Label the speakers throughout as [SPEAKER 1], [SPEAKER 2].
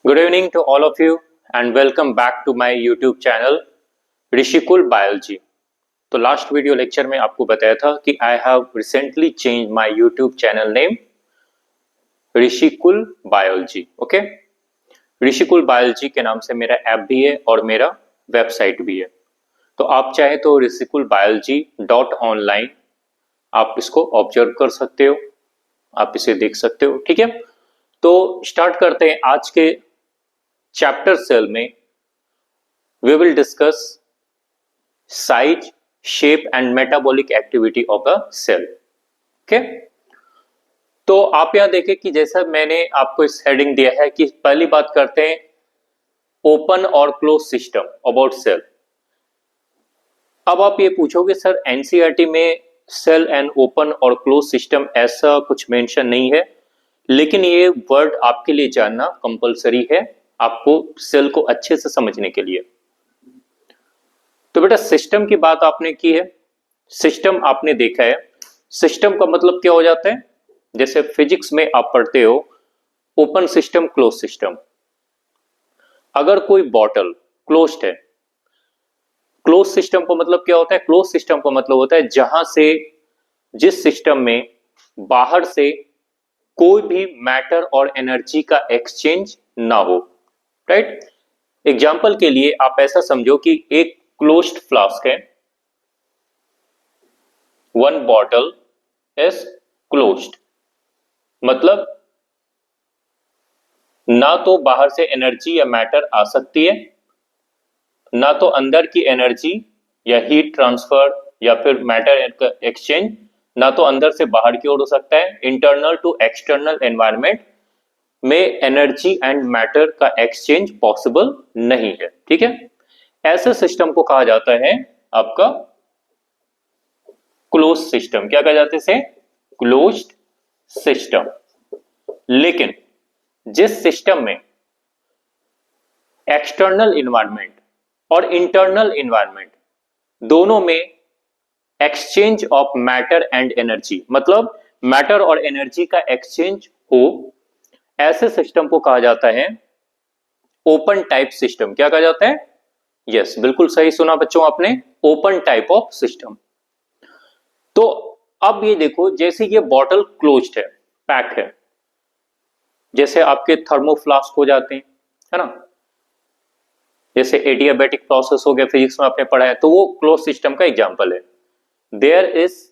[SPEAKER 1] Good evening to all of you and welcome back to my YouTube channel Rishikul biology. तो last video lecture में आपको बताया था कि I have recently change my YouTube channel name Rishikul biology. Okay, Rishikul biology के नाम से मेरा ऐप भी है और मेरा वेबसाइट भी है। तो आप चाहे तो ऋषिकुल बायोलॉजी .online आप इसको ऑब्जर्व कर सकते हो, आप इसे देख सकते हो। ठीक है, तो स्टार्ट करते हैं। आज के चैप्टर सेल में we will discuss size, shape and metabolic activity of a cell. Okay? तो आप यहां देखें कि जैसा मैंने आपको इस हेडिंग दिया है कि पहली बात करते हैं ओपन और क्लोज सिस्टम अबाउट सेल। अब आप ये पूछोगे सर एनसीईआरटी में सेल एंड ओपन और क्लोज सिस्टम ऐसा कुछ मेंशन नहीं है, लेकिन ये वर्ड आपके लिए जानना कंपलसरी है आपको सेल को अच्छे से समझने के लिए। तो बेटा सिस्टम की बात आपने की है, सिस्टम आपने देखा है। सिस्टम का मतलब क्या हो जाता है? जैसे फिजिक्स में आप पढ़ते हो ओपन सिस्टम क्लोज सिस्टम। अगर कोई बॉटल क्लोज्ड है, क्लोज सिस्टम का मतलब क्या होता है? क्लोज सिस्टम का मतलब होता है जहां से जिस सिस्टम में बाहर से कोई भी मैटर और एनर्जी का एक्सचेंज ना हो। राइट? एग्जाम्पल के लिए आप ऐसा समझो कि एक क्लोज्ड फ्लास्क है, वन बॉटल इज क्लोज्ड, मतलब ना तो बाहर से एनर्जी या मैटर आ सकती है, ना तो अंदर की एनर्जी या हीट ट्रांसफर या फिर मैटर एक्सचेंज ना तो अंदर से बाहर की ओर हो सकता है। इंटरनल टू एक्सटर्नल एनवायरनमेंट में एनर्जी एंड मैटर का एक्सचेंज पॉसिबल नहीं है। ठीक है, ऐसे सिस्टम को कहा जाता है आपका क्लोज सिस्टम। क्या कहा जाता है इसे? Closed system. लेकिन जिस सिस्टम में एक्सटर्नल एनवायरनमेंट और इंटरनल एनवायरनमेंट दोनों में exchange of matter and energy, मतलब मैटर और एनर्जी का एक्सचेंज हो, ऐसे सिस्टम को कहा जाता है ओपन टाइप सिस्टम। क्या कहा जाता है? यस, बिल्कुल सही सुना बच्चों आपने, ओपन टाइप ऑफ सिस्टम। तो अब ये देखो, जैसे ये बॉटल क्लोज्ड है, पैक है, जैसे आपके थर्मोफ्लास्क हो जाते हैं, है ना, जैसे एडियाबैटिक प्रोसेस हो गया, फिजिक्स में आपने पढ़ा है, तो वो क्लोज सिस्टम का एग्जांपल है। There is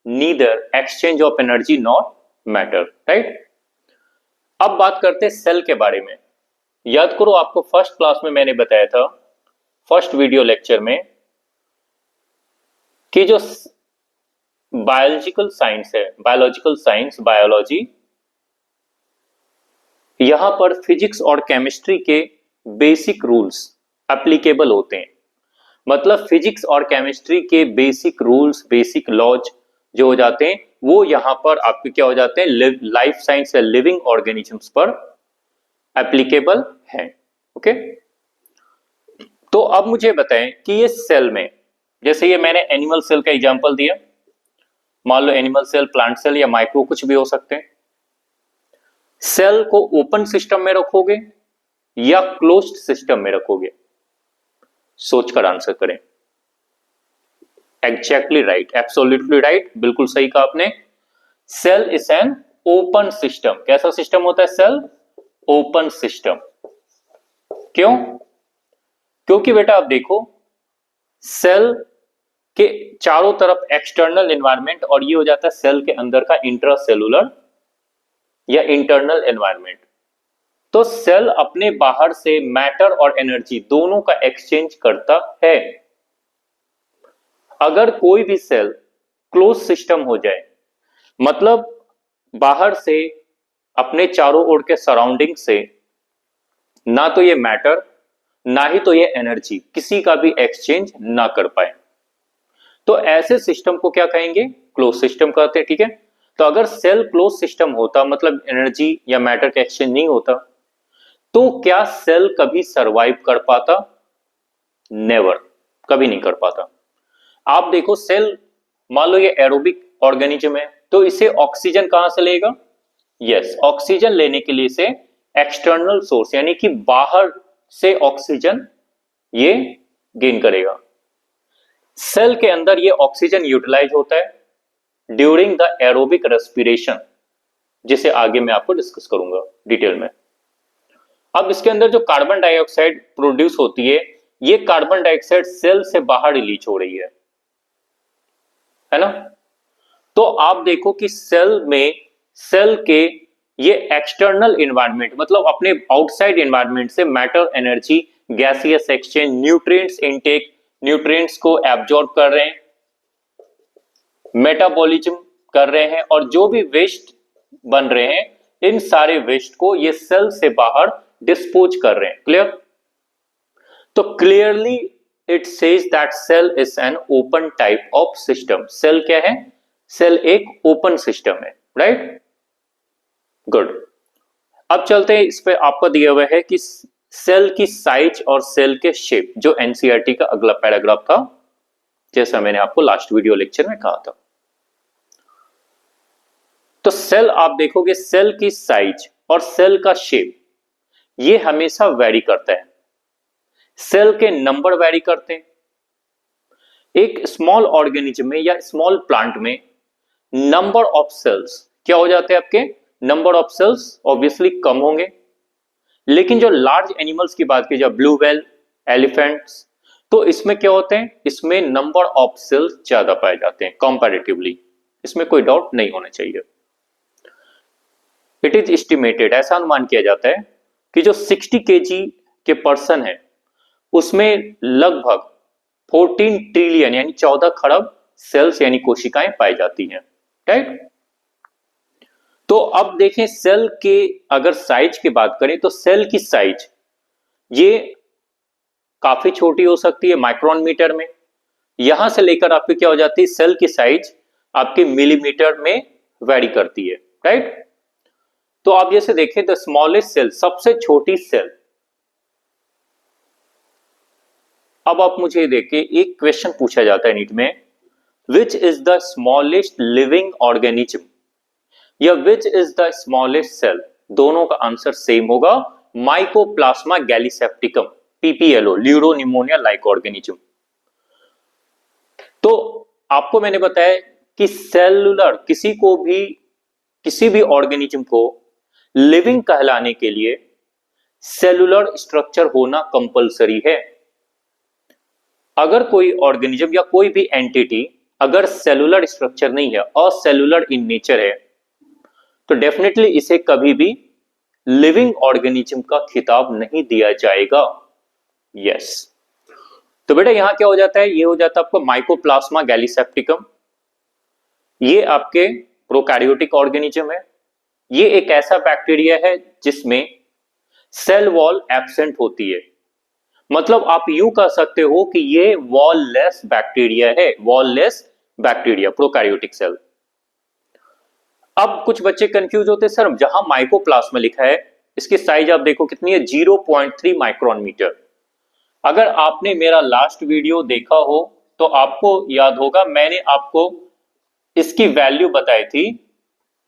[SPEAKER 1] neither exchange of energy not matter. Right? अब बात करते हैं सेल के बारे में। याद करो, आपको फर्स्ट क्लास में मैंने बताया था, फर्स्ट वीडियो लेक्चर में, कि जो बायोलॉजिकल साइंस है, बायोलॉजिकल साइंस, बायोलॉजी, यहां पर फिजिक्स और केमिस्ट्री के बेसिक रूल्स एप्लीकेबल होते हैं। मतलब फिजिक्स और केमिस्ट्री के बेसिक रूल्स, बेसिक लॉज जो हो जाते हैं, वो यहां पर आपके क्या हो जाते हैं? लाइफ साइंस या लिविंग ऑर्गेनिजम्स पर एप्लीकेबल है। ओके, तो अब मुझे बताएं कि ये सेल में, जैसे ये मैंने एनिमल सेल का एग्जांपल दिया, मान लो एनिमल सेल, प्लांट सेल या माइक्रो कुछ भी हो सकते हैं। सेल को ओपन सिस्टम में रखोगे या क्लोज्ड सिस्टम में रखोगे? सोचकर आंसर करें। एग्जैक्टली राइट, एब्सोल्युटली राइट, बिल्कुल सही कहा आपने। Cell is an open system. कैसा सिस्टम होता है सेल? Open system. क्यों? क्योंकि बेटा आप देखो, सेल के चारों तरफ एक्सटर्नल एनवायरनमेंट और ये हो जाता है सेल के अंदर का इंट्रासेलुलर या इंटरनल एनवायरनमेंट। तो सेल अपने बाहर से मैटर और एनर्जी दोनों का एक्सचेंज करता है। अगर कोई भी सेल क्लोज सिस्टम हो जाए, मतलब बाहर से अपने चारों ओर के सराउंडिंग से ना तो ये मैटर ना ही तो ये एनर्जी किसी का भी एक्सचेंज ना कर पाए, तो ऐसे सिस्टम को क्या कहेंगे? क्लोज सिस्टम कहते हैं। ठीक है, तो अगर सेल क्लोज सिस्टम होता, मतलब एनर्जी या मैटर का एक्सचेंज नहीं होता, तो क्या सेल कभी सरवाइव कर पाता? नेवर, कभी नहीं कर पाता। आप देखो, सेल मान लो ये एरोबिक ऑर्गेनिज्म है, तो इसे ऑक्सीजन कहां से लेगा? यस, ऑक्सीजन लेने के लिए इसे एक्सटर्नल सोर्स यानी कि बाहर से ऑक्सीजन ये गेन करेगा। सेल के अंदर ये ऑक्सीजन यूटिलाइज होता है ड्यूरिंग द एरोबिक रेस्पिरेशन, जिसे आगे मैं आपको डिस्कस करूंगा डिटेल में। अब इसके अंदर जो कार्बन डाइऑक्साइड प्रोड्यूस होती है, ये कार्बन डाइऑक्साइड सेल से बाहर रिलीज हो रही है ना। तो आप देखो कि सेल में, सेल के ये एक्सटर्नल एनवायरनमेंट मतलब अपने आउटसाइड एनवायरनमेंट से matter, energy, gaseous exchange, nutrients intake, nutrients को एब्जॉर्ब कर रहे हैं, मेटाबॉलिज्म कर रहे हैं, और जो भी वेस्ट बन रहे हैं इन सारे वेस्ट को ये सेल से बाहर डिस्पोज कर रहे हैं। क्लियर? तो clearly it says that cell is an open type of system. Cell क्या है? सेल एक ओपन सिस्टम है, राइट? गुड। अब चलते हैं इस पे, आपको दिया हुआ है कि सेल की साइज और सेल के शेप, जो एनसीईआरटी का अगला पैराग्राफ था, जैसा मैंने आपको लास्ट वीडियो लेक्चर में कहा था। तो सेल आप देखोगे, सेल की साइज और सेल का शेप ये हमेशा वेरी करता है। सेल के नंबर वेरी करते हैं। एक स्मॉल ऑर्गेनिज्म में या स्मॉल प्लांट में नंबर ऑफ सेल्स क्या हो जाते हैं? आपके नंबर ऑफ सेल्स ऑब्वियसली कम होंगे। लेकिन जो लार्ज एनिमल्स की बात की जाए, ब्लू व्हेल, एलिफेंट्स, तो इसमें क्या होते हैं? इसमें नंबर ऑफ सेल्स ज्यादा पाए जाते हैं कंपैरेटिवली। इसमें कोई डाउट नहीं होना चाहिए। इट इज एस्टिमेटेड, ऐसा अनुमान किया जाता है कि जो 60 केजी के पर्सन है उसमें लगभग 14 ट्रिलियन यानी 14 खरब सेल्स यानी कोशिकाएं पाई जाती हैं, राइट? तो अब देखें सेल के अगर साइज की बात करें तो सेल की साइज ये काफी छोटी हो सकती है माइक्रोन मीटर में। यहां से लेकर आपकी क्या हो जाती है? सेल की साइज आपके मिलीमीटर में वेरी करती है, राइट? तो आप जैसे देखें द स्मॉलेस्ट सेल, सबसे छोटी सेल। अब आप मुझे देखिए, एक क्वेश्चन पूछा जाता है नीट में, which is the smallest living organism या which is the smallest cell? दोनों का आंसर सेम होगा, mycoplasma gallisepticum, PPLO, pleuro pneumonia like organism. तो आपको मैंने बताया कि सेलुलर किसी भी ऑर्गेनिज्म को लिविंग कहलाने के लिए सेलुलर स्ट्रक्चर होना कंपलसरी है। अगर कोई ऑर्गेनिज्म या कोई भी एंटिटी अगर सेलुलर स्ट्रक्चर नहीं है और सेलुलर इन नेचर है, तो डेफिनेटली इसे कभी भी लिविंग ऑर्गेनिज्म का खिताब नहीं दिया जाएगा। यस। तो बेटा यहां क्या हो जाता है? ये हो जाता है आपको माइकोप्लाज्मा गैलीसेप्टिकम। ये आपके प्रोकैरियोटिक ऑर्गेनिज्म है। ये एक ऐसा बैक्टीरिया है जिसमें सेल वॉल एब्सेंट होती है। मतलब आप यूं कह सकते हो कि ये वॉल लेस बैक्टीरिया है, wall less bacteria, prokaryotic cell. अब कुछ बच्चे कंफ्यूज होते हैं, सर जहां माइकोप्लाज्मा लिखा है इसकी साइज आप देखो कितनी है? 0.3 माइक्रोन मीटर। अगर आपने मेरा लास्ट वीडियो देखा हो तो आपको याद होगा, मैंने आपको इसकी वैल्यू बताई थी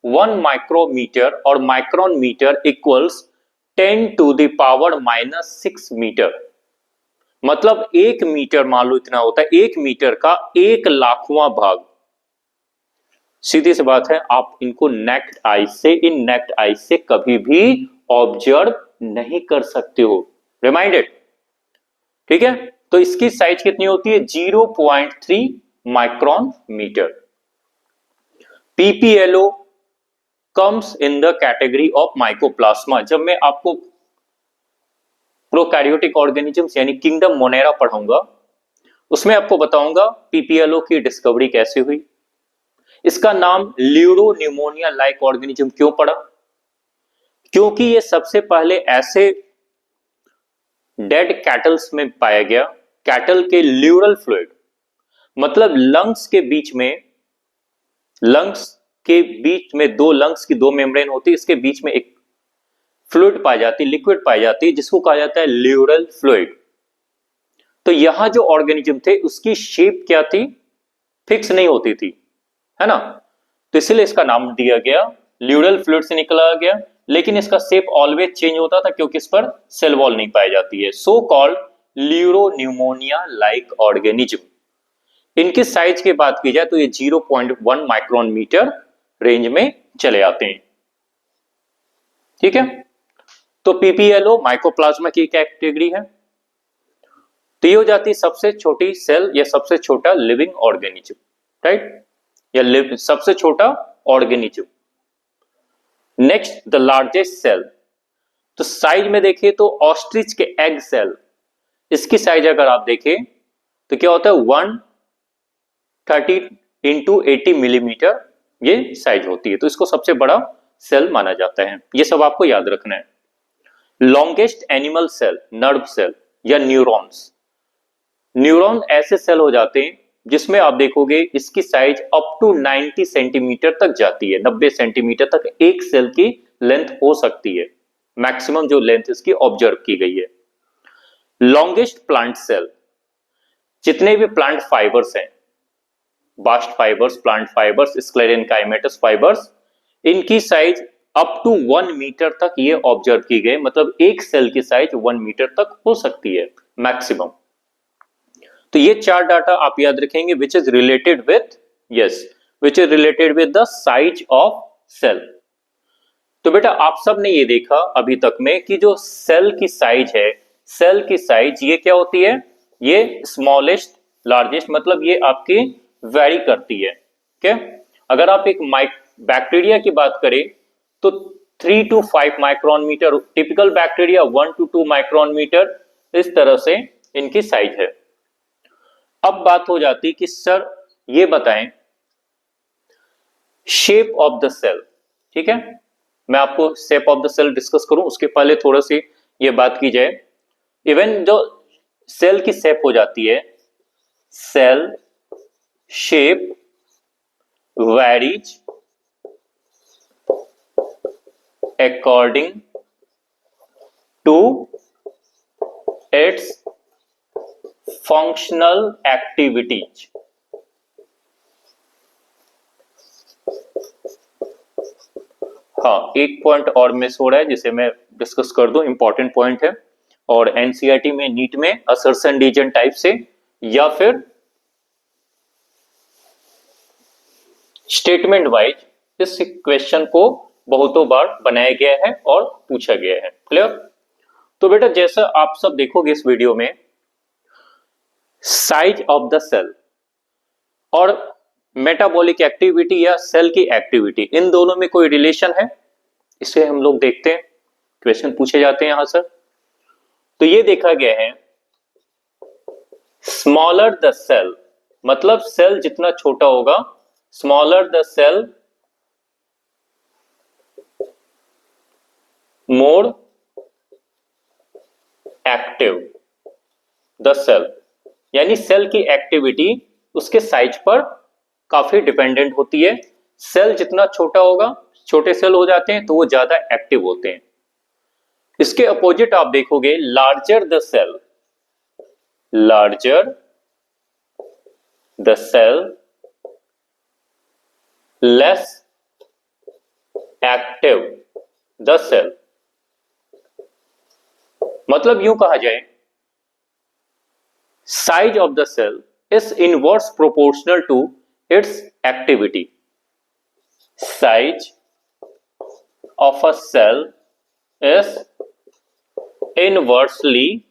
[SPEAKER 1] 1 माइक्रोमीटर, और micron metre equals 10 to the power -6 metre. मतलब 1 मीटर मान लो इतना होता है, 1 मीटर का 1 लाखवां भाग। सीधी सी बात है, आप इनको नेक्ड आई से, इन नेक्ड आई से कभी भी ऑब्जर्व नहीं कर सकते हो। रिमाइंडेड? ठीक है। तो इसकी साइज कितनी होती है? 0.3 micron metre. PPLO comes in the category of mycoplasma. जब मैं आपको प्रोकैरियोटिक ऑर्गेनिजम्स यानी किंगडम मोनेरा पढ़ाऊंगा, उसमें आपको बताऊंगा पीपीएलओ की डिस्कवरी कैसे हुई। इसका नाम ल्यूरो निमोनिया लाइक ऑर्गेनिज्म क्यों पड़ा? क्योंकि ये सबसे पहले ऐसे डेड कैटल्स में पाया गया। कैटल के ल्यूरल फ्लूइड, मतलब लंग्स के बीच में दो लंग्स की दो मेम्ब्रेन होती है, इसके बीच में एक फ्लूइड पाई जाती, लिक्विड पाई जाती है, जिसको कहा जाता है ल्यूरल फ्लूइड। तो यहां जो ऑर्गेनिज्म थे उसकी शेप क्या थी? फिक्स नहीं होती थी, है ना। तो इसलिए इसका नाम दिया गया, ल्यूरल फ्लूइड से निकला गया, लेकिन इसका शेप ऑलवेज चेंज होता था क्योंकि इस पर सेल वॉल नहीं पाई जाती है। So called pleuropneumonia like organism. इनकी साइज की बात की जाए तो ये 0.1 माइक्रोन मीटर रेंज में चले आते हैं। ठीक है, तो पीपीएलओ माइकोप्लाज्मा की कैटेगरी है। तो ये हो जाती है सबसे छोटी सेल या सबसे छोटा लिविंग ऑर्गेनिज्म, राइट, या सबसे छोटा organism. Next the largest cell. तो साइज में देखिए तो ऑस्ट्रिच के एग सेल, इसकी साइज अगर आप देखें तो क्या होता है 130 इंटू 80 मिलीमीटर ये साइज होती है। तो इसको सबसे बड़ा सेल माना जाता है, ये सब आपको याद रखना है। Longest animal cell nerve cell या न्यूरॉन्स। न्यूरॉन ऐसे सेल हो जाते हैं जिसमें आप देखोगे इसकी साइज अप टू 90 सेंटीमीटर तक जाती है। 90 सेंटीमीटर तक एक सेल की लेंथ हो सकती है, मैक्सिमम जो लेंथ इसकी ऑब्जर्व की गई है। लॉन्गेस्ट प्लांट सेल, जितने भी प्लांट फाइबर्स हैं, bast fibres, plant fibres, sclerenchymatous fibres, इनकी साइज अप टू 1 मीटर तक ये ऑब्जर्व की गई, मतलब एक सेल की साइज 1 मीटर तक हो सकती है मैक्सिमम। तो ये चार डाटा आप याद रखेंगे which is related with which is related with the size of cell. तो बेटा आप सब ने ये देखा अभी तक में कि जो सेल की साइज है, सेल की साइज ये क्या होती है, ये स्मॉलेस्ट लार्जेस्ट, मतलब ये आपकी वेरी करती है। क्या, अगर आप एक बैक्टीरिया की बात करें तो 3 to 5 micron metre, typical bacteria 1 to 2 micron metre, इस तरह से इनकी साइज है। अब बात हो जाती कि सर ये बताएं शेप ऑफ द सेल। ठीक है, मैं आपको shape of the cell discuss करूं उसके पहले थोड़ा सी ये बात की जाए। इवन जो सेल की शेप हो जाती है, cell shape varies according to its functional activities. हाँ, एक पॉइंट और मिस हो रहा है जिसे मैं डिस्कस कर दूं, इंपॉर्टेंट पॉइंट है, और एनसीईआरटी में नीट में असर्शन रीजन टाइप से या फिर स्टेटमेंट वाइज इस क्वेश्चन को बहुतों बार बनाया गया है और पूछा गया है। क्लियर? तो बेटा जैसा आप सब देखोगे इस वीडियो में, साइज ऑफ द सेल और मेटाबॉलिक एक्टिविटी या सेल की एक्टिविटी, इन दोनों में कोई रिलेशन है, इसे हम लोग देखते हैं, क्वेश्चन पूछे जाते हैं यहां सर। तो ये देखा गया है स्मॉलर द सेल, मतलब सेल जितना छोटा होगा, smaller the cell more active the cell, यानी सेल की एक्टिविटी उसके साइज पर काफी डिपेंडेंट होती है। सेल जितना छोटा होगा, छोटे सेल हो जाते हैं तो वो ज्यादा एक्टिव होते हैं। इसके अपोजिट आप देखोगे larger the cell, larger the cell less active the cell, मतलब यूं कहा जाए size of the cell is inverse proportional to its activity. Size of a cell is inversely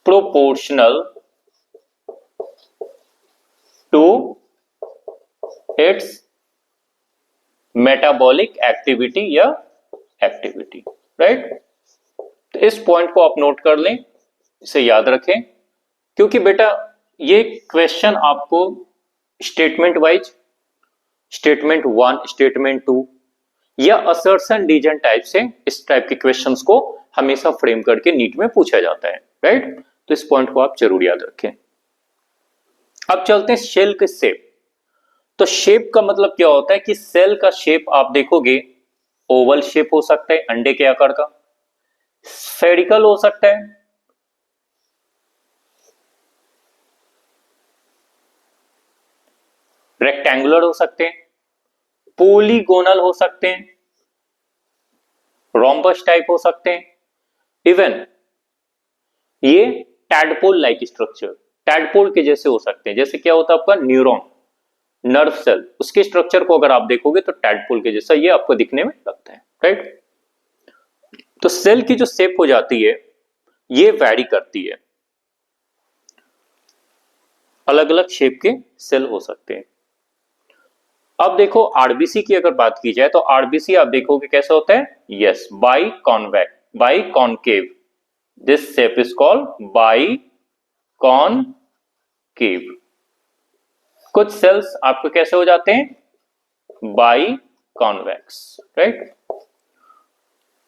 [SPEAKER 1] proportional to its metabolic activity या activity, right? तो इस point को आप note कर लें, इसे याद रखें, क्योंकि बेटा ये क्वेश्चन आपको स्टेटमेंट वाइज, स्टेटमेंट 1, स्टेटमेंट 2 या असर्शन रीजन टाइप से इस टाइप के क्वेश्चंस को हमेशा फ्रेम करके नीट में पूछा जाता है, राइट? तो इस पॉइंट को आप जरूर याद रखें। अब चलते हैं सेल के शेप। तो शेप का मतलब क्या होता है कि सेल का शेप आप देखोगे ओवल शेप हो सकता है अंडे के आकार का, स्फेरिकल हो सकता है, रेक्टेंगुलर हो सकते हैं, पोलीगोनल हो सकते हैं, रोम्बस टाइप हो सकते हैं, इवन ये टैडपोल लाइक स्ट्रक्चर, टैडपोल के जैसे हो सकते हैं। जैसे क्या होता है आपका न्यूरॉन, नर्व सेल, उसके स्ट्रक्चर को अगर आप देखोगे तो टैडपोल के जैसा ये आपको दिखने में लगता है, राइट। तो सेल की जो शेप हो जाती है ये वैरी करती है, अलग अलग शेप के सेल हो सकते हैं। अब देखो आरबीसी की अगर बात की जाए तो आरबीसी आप देखोगे कैसा होता है, yes, by concave, this shape is called by concave. कुछ सेल्स आपको कैसे हो जाते हैं, बाई कॉन्वेक्स, राइट।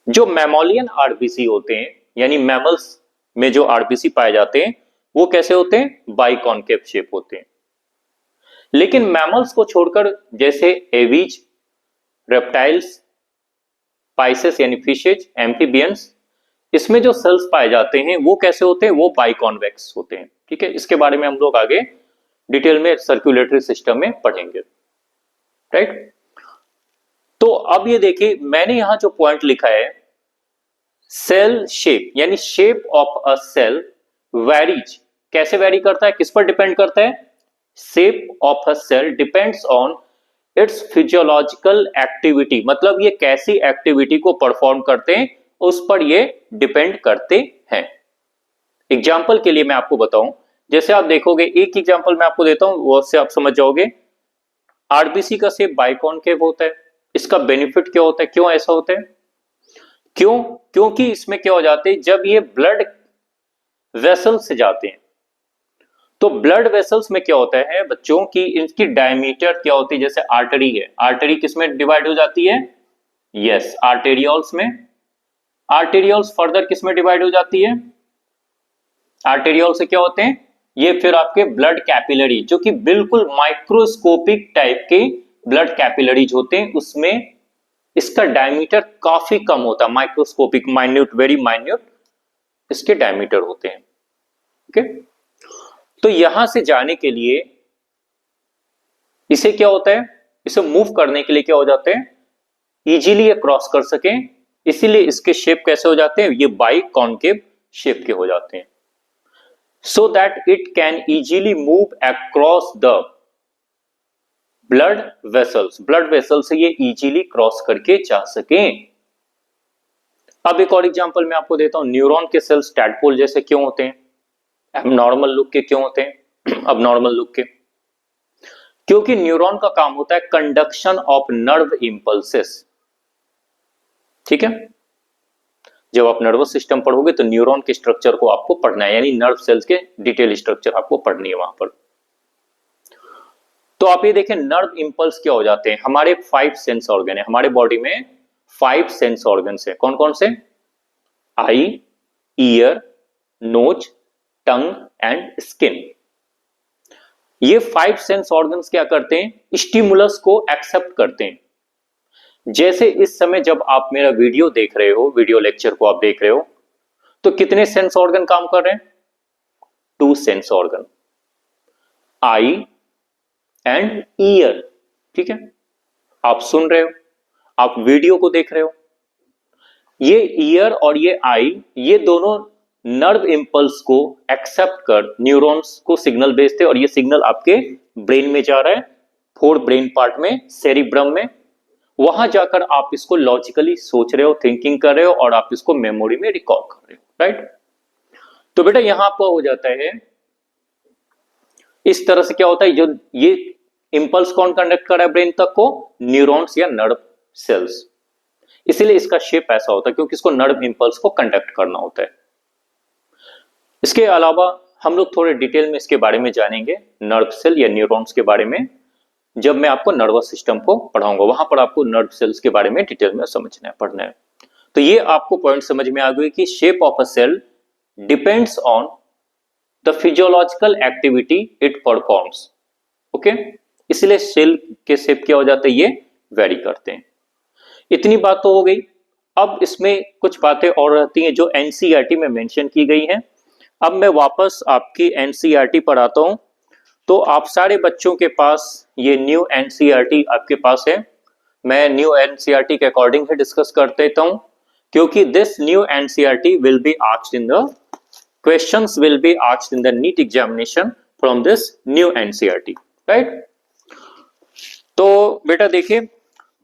[SPEAKER 1] जो मैमोलियन आरबीसी होते हैं, यानी मैमल्स में जो आरबीसी पाए जाते हैं वो कैसे होते हैं, बाई कॉनकेव शेप होते हैं। लेकिन मैमल्स को छोड़कर जैसे एवीज, रेप्टाइल्स, पाइसेस यानी फिशेज, एम्फीबियंस, इसमें जो सेल्स पाए जाते हैं वो कैसे होते हैं, वो बाई कॉन्वेक्स होते हैं, ठीक है। इसके बारे में हम लोग आगे डिटेल में सर्कुलेटरी सिस्टम में पढ़ेंगे, राइट। तो अब ये देखिए मैंने यहां जो पॉइंट लिखा है, सेल शेप यानी shape of a cell varies, कैसे वैरी करता है, किस पर डिपेंड करता है, shape of a cell depends on its physiological activity, मतलब ये कैसी एक्टिविटी को परफॉर्म करते हैं उस पर ये डिपेंड करते हैं। एग्जाम्पल के लिए मैं आपको बताऊं, जैसे आप देखोगे, एक एग्जाम्पल मैं आपको देता हूं वो से आप समझ जाओगे। आरबीसी का शेप बाइकॉनकेव होता है, इसका बेनिफिट क्या होता है, क्यों ऐसा होता है, क्योंकि इसमें क्या हो जाते हैं, जब ये ब्लड वेसल्स से जाते हैं तो ब्लड वेसल्स में क्या होता है बच्चों की, इनकी डायमीटर क्या होती है, जैसे आर्टरी है, आर्टरी किसमें डिवाइड हो जाती है, यस, आर्टेरियोल्स में। आर्टेरियोल्स फर्दर किसमें डिवाइड हो जाती है, आर्टेरियोल से क्या होते हैं, ये फिर आपके ब्लड कैपिलरी, जो कि बिल्कुल माइक्रोस्कोपिक टाइप के ब्लड कैपिलरीज होते हैं, उसमें इसका डायमीटर काफी कम होता है, माइक्रोस्कोपिक, माइन्यूट, वेरी माइन्यूट इसके डायमीटर होते हैं, ओके। तो यहां से जाने के लिए इसे क्या होता है, इसे मूव करने के लिए क्या हो जाते हैं, इजीली ये क्रॉस कर सके, इसीलिए इसके शेप कैसे हो जाते हैं, ये बाई कॉनकेव शेप के हो जाते हैं, so that it can easily move across the blood vessels, blood vessels से ये easily क्रॉस करके जा सके। अब एक और एग्जांपल मैं आपको देता हूं, न्यूरॉन के सेल्स टैडपोल जैसे क्यों होते हैं, एबनॉर्मल लुक के क्यों होते हैं, अबनॉर्मल लुक के, क्योंकि न्यूरॉन का काम होता है कंडक्शन ऑफ नर्व इंपल्सेस, ठीक है। जब आप नर्वस सिस्टम पढ़ोगे तो न्यूरॉन के स्ट्रक्चर को आपको पढ़ना है, यानी नर्व सेल्स के डिटेल स्ट्रक्चर आपको पढ़नी है वहां पर। तो आप ये देखें नर्व इंपल्स क्या हो जाते हैं, हमारे 5 सेंस ऑर्गन है, हमारे बॉडी में 5 सेंस ऑर्गन है, कौन कौन से, eye, ear, nose, tongue and skin. ये 5 सेंस ऑर्गन्स क्या करते हैं, स्टिमुलस को एक्सेप्ट करते हैं। जैसे इस समय जब आप मेरा वीडियो देख रहे हो, वीडियो लेक्चर को आप देख रहे हो, तो कितने सेंस ऑर्गन काम कर रहे हैं, 2 sense organ, I and year, ठीक है। आप सुन रहे हो, आप वीडियो को देख रहे हो, ये ईयर और ये आई, ये दोनों नर्व इंपल्स को एक्सेप्ट कर न्यूरॉन्स को सिग्नल भेजते हैं, और ये सिग्नल आपके ब्रेन में जा रहा है, 4th ब्रेन पार्ट में, सेरिब्रम में, वहां जाकर आप इसको लॉजिकली सोच रहे हो, थिंकिंग कर रहे हो, और आप इसको मेमोरी में रिकॉल कर रहे हो, राइट। तो बेटा यहां पर हो जाता है, इस तरह से क्या होता है, जो ये इंपल्स कौन कंडक्ट कर रहा है ब्रेन तक को, न्यूरॉन्स या नर्व सेल्स, इसीलिए इसका शेप ऐसा होता है, क्योंकि इसको नर्व इंपल्स को कंडक्ट करना होता है। इसके अलावा हम लोग थोड़े डिटेल में इसके बारे में जानेंगे, नर्व सेल या न्यूरॉन्स के बारे में, जब मैं आपको नर्वस सिस्टम को पढ़ाऊंगा, वहां पर आपको नर्व सेल्स के बारे में डिटेल में समझना है, पढ़ना है। तो ये आपको पॉइंट समझ में आ गई कि shape of a cell depends on the physiological activity it performs, okay. इसलिए सेल के शेप क्या हो जाते हैं, ये वेरी करते हैं। इतनी बात तो हो गई। अब इसमें कुछ बातें और रहती हैं जो एनसीईआरटी में मेंशन की गई हैं। अब मैं वापस आपकी एनसीईआरटी पर आता हूं। तो आप सारे बच्चों के पास ये न्यू एनसीईआरटी आपके पास है, मैं न्यू एनसीईआरटी के अकॉर्डिंग ही डिस्कस कर देता हूं, क्योंकि this new NCERT will be asked in the questions will be asked in the NEET examination from this new NCERT, right. तो बेटा देखिए,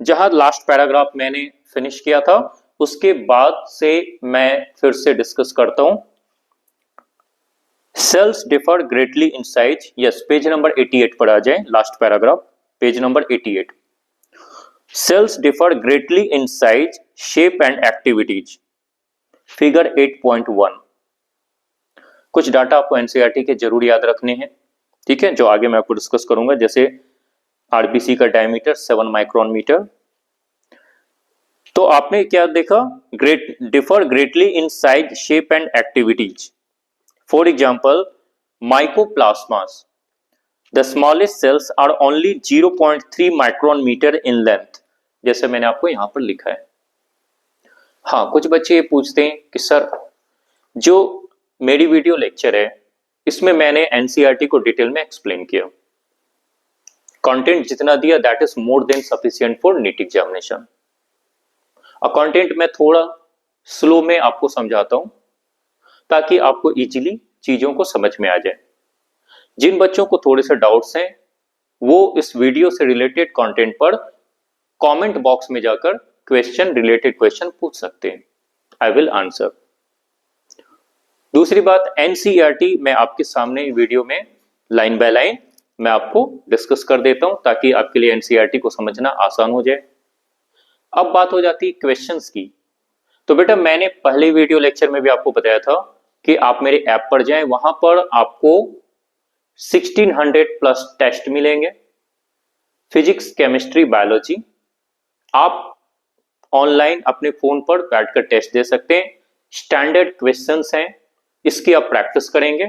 [SPEAKER 1] जहां लास्ट पैराग्राफ मैंने फिनिश किया था उसके बाद से मैं फिर से डिस्कस करता हूं। Cells differ greatly in size, yes, page number 88 पर आ जाए, last paragraph, page number 88। Cells differ greatly in size, shape and activities, figure 8.1। कुछ डाटा आपको एनसीईआरटी के जरूर याद रखने हैं, ठीक है, जो आगे मैं आपको डिस्कस करूंगा, जैसे आरबीसी का डायमीटर 7 माइक्रोन मीटर। तो आपने क्या देखा, great differ greatly in size, shape and activities. For example, mycoplasmas, the smallest cells are only 0.3 micron metre in length, जैसे मैंने आपको यहां पर लिखा है। हाँ, कुछ बच्चे ये पूछते हैं कि सर जो मेरी वीडियो लेक्चर है इसमें मैंने एनसीईआरटी को डिटेल में एक्सप्लेन किया, कंटेंट जितना दिया that is more than sufficient for NEET examination. और कंटेंट में थोड़ा स्लो में आपको समझाता हूं ताकि आपको इजीली चीजों को समझ में आ जाए। जिन बच्चों को थोड़े से डाउट्स हैं वो इस वीडियो से रिलेटेड कंटेंट पर कमेंट बॉक्स में जाकर रिलेटेड क्वेश्चन पूछ सकते हैं, आई विल आंसर। दूसरी बात, एनसीईआरटी मैं आपके सामने वीडियो में लाइन बाय लाइन मैं आपको डिस्कस कर देता हूं ताकि आपके लिए एनसीईआरटी को समझना आसान हो जाए। अब बात हो जाती है क्वेश्चंस की। तो बेटा मैंने पहले वीडियो लेक्चर में भी आपको बताया था कि आप मेरे ऐप पर जाएं, वहां पर आपको 1600 प्लस टेस्ट मिलेंगे, फिजिक्स, केमिस्ट्री, बायोलॉजी। आप ऑनलाइन अपने फोन पर बैठकर टेस्ट दे सकते हैं, स्टैंडर्ड क्वेश्चंस हैं, इसकी आप प्रैक्टिस करेंगे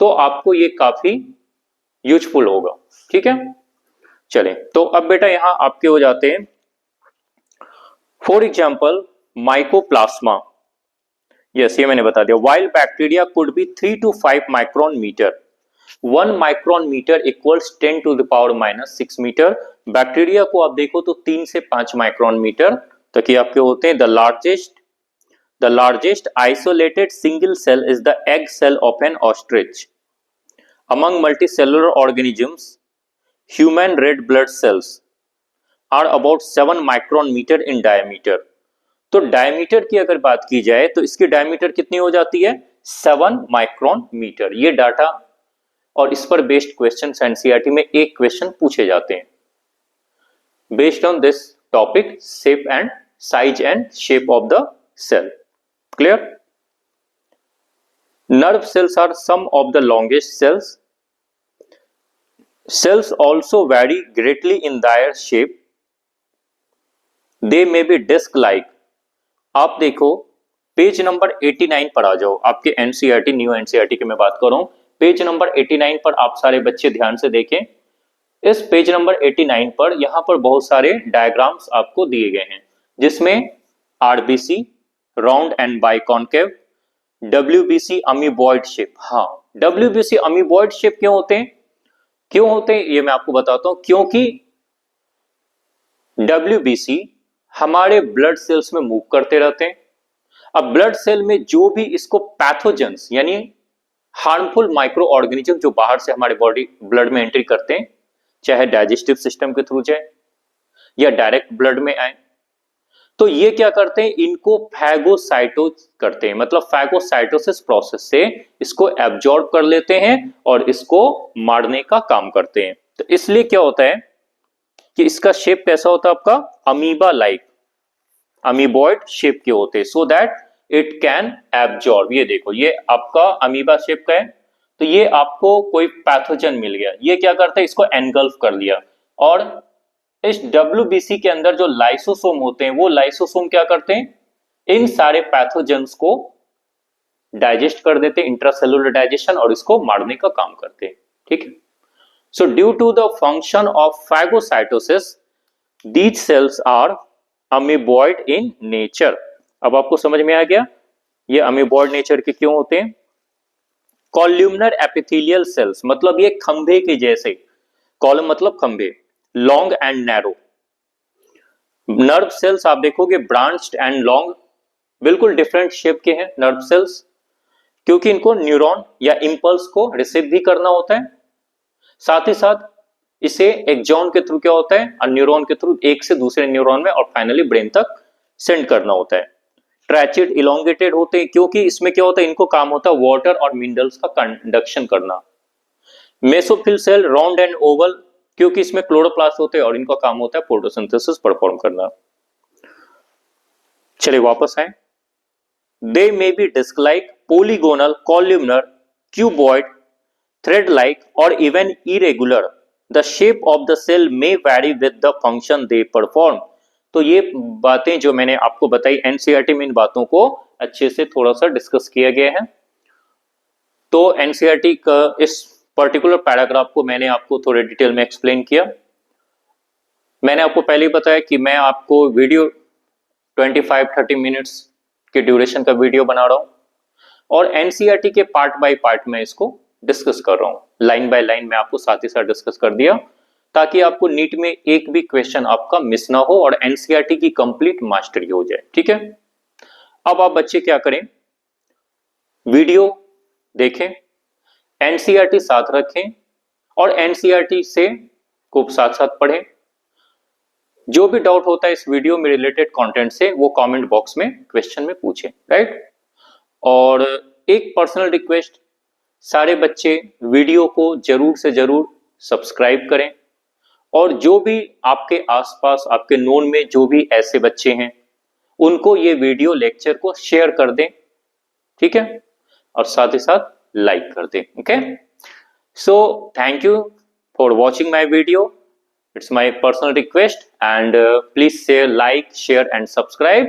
[SPEAKER 1] तो आपको ये काफी यूजफुल होगा, ठीक है। चलें, तो अब बेटा यहां आपके हो जाते हैं, फॉर एग्जाम्पल माइकोप्लाज्मा, यस ये मैंने बता दिया। Wild bacteria could be 3 to 5 micron metre, 1 micron metre equals 10 to the power -6 metre. Bacteria को आप देखो तो 3 से 5 माइक्रोन मीटर तक ये आपके होते हैं। The largest isolated single cell is the egg cell of an ostrich. Among multicellular organisms, human red blood cells are about 7 micron metre in diameter. तो डायमीटर की अगर बात की जाए तो इसकी डायमीटर कितनी हो जाती है, 7 माइक्रोन मीटर। ये डाटा और इस पर बेस्ड क्वेश्चन एनसीईआरटी में एक क्वेश्चन पूछे जाते हैं based on this topic, shape and size and shape of the cell. Clear? Nerve cells are some of the longest cells. Cells also vary greatly in their shape. They may be disc-like. आप देखो page number 89 पर आ जाओ, आपके NCERT, new NCERT की मैं बात कर रहा हूं। पेज नंबर 89 पर आप सारे बच्चे ध्यान से देखें। इस पेज नंबर 89 पर यहां पर बहुत सारे डायग्राम्स आपको दिए गए हैं, जिसमें RBC round and biconcave, WBC amoeboid shape. हाँ, डब्ल्यूबीसी अमीबॉइड शेप क्यों होते हैं ये मैं आपको बताता हूं। क्योंकि डब्ल्यूबीसी हमारे ब्लड सेल्स में मूव करते रहते हैं। अब ब्लड सेल में जो भी इसको पैथोजेंस यानी हार्मफुल माइक्रो ऑर्गेनिज्म जो बाहर से हमारे बॉडी ब्लड में एंट्री करते हैं, चाहे डाइजेस्टिव सिस्टम के थ्रू जाए या डायरेक्ट ब्लड में आए, तो ये क्या करते हैं, इनको फैगोसाइटोस करते हैं, मतलब फैगोसाइटोसिस प्रोसेस से इसको एब्जॉर्ब कर लेते हैं और इसको मारने का काम करते हैं। तो इसलिए क्या होता है कि इसका शेप कैसा होता है आपका, अमीबा लाइक, अमीबॉइड शेप के होते हैं, so that it can absorb. ये देखो, ये आपका अमीबा शेप का है, तो ये आपको कोई पैथोजन मिल गया, ये क्या करता है, इसको एनगल्फ कर लिया, और इस डब्ल्यूबीसी के अंदर जो लाइसोसोम होते हैं, वो लाइसोसोम क्या करते हैं, इन सारे पैथोजेंस को डाइजेस्ट कर देते हैं, इंट्रासेलुलर डाइजेशन, और इसको मारने का काम करते हैं। ठीक है, so due to the function of phagocytosis these cells are amoeboid in nature. अब आपको समझ में आ गया ये अमीबॉइड नेचर के क्यों होते हैं। कॉल्यूमनर एपिथेलियल सेल्स, मतलब ये खंभे के जैसे, कॉलम मतलब खंभे, long and narrow, nerve cells आप देखोगे ब्रांच्ड एंड लॉन्ग, बिल्कुल डिफरेंट शेप के हैं नर्व सेल्स, क्योंकि इनको न्यूरॉन या इंपल्स को रिसीव भी करना होता है, साथ ही साथ इसे एक्सॉन के थ्रू क्या होता है, न्यूरॉन के थ्रू एक से दूसरे न्यूरॉन में और फाइनली ब्रेन तक सेंड करना होता है। ट्रैचेड इलोंगेटेड होते हैं क्योंकि इसमें क्या होता है, इनको काम होता है वाटर और मिनरल्स का कंडक्शन करना। Mesophyll cell round and oval, क्योंकि इसमें क्लोरोप्लास्ट होते हैं और इनका काम होता है फोटोसिंथेसिस परफॉर्म करना। चलिए वापस आए। They may be disc like, polygonal, columnar, cuboid, thread like और even irregular. The shape of the cell may vary with the function they perform. तो ये बातें जो मैंने आपको बताई एनसीईआरटी में, इन बातों को अच्छे से थोड़ा सा डिस्कस किया गया है। तो एनसीईआरटी का इस पर्टिकुलर पैराग्राफ को मैंने आपको थोड़े डिटेल में एक्सप्लेन किया। मैंने आपको पहले ही बताया कि मैं आपको वीडियो 25-30 मिनट्स के ड्यूरेशन का वीडियो बना रहा हूं और एनसीईआरटी के पार्ट बाय पार्ट में इसको डिस्कस कर रहा हूं, लाइन बाय लाइन मैं आपको साथ ही साथ डिस्कस कर दिया, ताकि आपको नीट में एक भी क्वेश्चन आपका मिस ना हो और एनसीईआरटी की कंप्लीट मास्टरी हो जाए। ठीक है, अब आप बच्चे क्या करें, वीडियो देखें, एनसीईआरटी साथ रखें और एनसीईआरटी से को साथ साथ पढ़ें। जो भी डाउट होता है इस वीडियो में रिलेटेड कंटेंट से वो कमेंट बॉक्स में क्वेश्चन में पूछें, राइट। और एक पर्सनल रिक्वेस्ट, सारे बच्चे वीडियो को जरूर से जरूर सब्सक्राइब करें और जो भी आपके आसपास आपके नोन में जो भी ऐसे बच्चे हैं उनको ये वीडियो लेक्चर को शेयर कर दें, ठीक है, और साथ ही साथ लाइक कर दें। Okay, so thank you for watching my video, it's my personal request, and please share and subscribe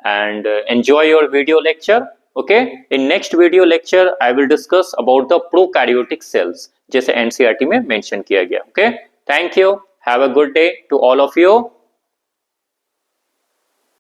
[SPEAKER 1] and enjoy your video lecture. Okay, in next video lecture I will discuss about the prokaryotic cells जैसे NCERT में mention किया गया। Okay, thank you, have a good day to all of you.